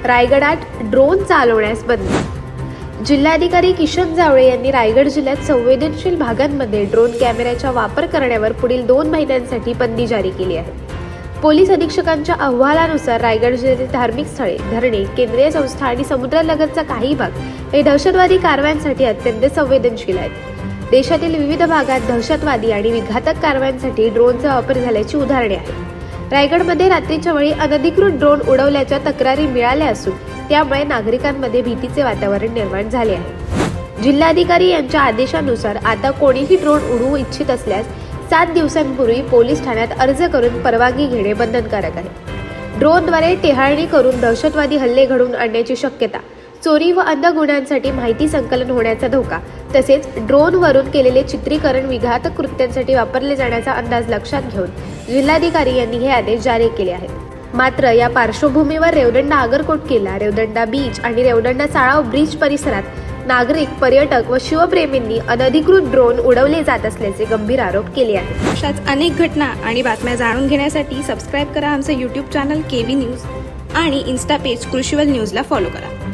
रायगडात drone चालवण्यास बंदी। जिल्हाधिकारी किशन जावळे यांनी रायगड जिल्ह्यात संवेदनशील भागांमध्ये ड्रोन कॅमेऱ्याचा वापर करण्यावर पुढील 2 महिन्यांसाठी बंदी जारी केली आहे। पोलीस अधीक्षकांच्या अहवालानुसार रायगड जिल्ह्यातील धार्मिक स्थळे, धरणे, केंद्रीय संस्था आणि समुद्रालगतचा काही भाग हे दहशतवादी कारवायांसाठी अत्यंत संवेदनशील आहेत। देशातील विविध भागात दहशतवादी आणि विघातक कारवायांसाठी ड्रोनचा वापर झाल्याची उदाहरणे आहेत। रायगडमध्ये रात्रीच्या वेळी अनधिकृत ड्रोन उडवल्याच्या तक्रारी मिळाल्या असून त्यामुळे नागरिकांमध्ये भीतीचे वातावरण निर्माण झाले आहे। जिल्हाधिकारी यांच्या आदेशानुसार आता कोणीही ड्रोन उडवू इच्छित असल्यास 7 दिवसांपूर्वी पोलीस ठाण्यात अर्ज करून परवानगी घेणे बंधनकारक आहे। ड्रोनद्वारे टेहाळणी करून दहशतवादी हल्ले घडवून आणण्याची शक्यता, चोरी व अन्य गुन्ह्यांसाठी माहिती संकलन होण्याचा धोका, तसेच ड्रोनवरून केलेले चित्रीकरण विघातक कृत्यांसाठी वापरले जाण्याचा अंदाज लक्षात घेऊन जिल्हाधिकारी यांनी हे आदेश जारी केले आहेत। मात्र या पार्श्वभूमीवर रेवदंडा आगरकोट किल्ला, रेवदंडा बीच आणि रेवदंडा साळाव ब्रिज परिसरात नागरिक, पर्यटक व शिवप्रेमींनी अनधिकृत ड्रोन उडवले जात असल्याचे गंभीर आरोप केले आहेत। अशाच अनेक घटना आणि बातम्या जाणून घेण्यासाठी सबस्क्राईब करा आमचं YouTube चॅनल KV न्यूज आणि इन्स्टा पेज कृषीवल न्यूजला फॉलो करा।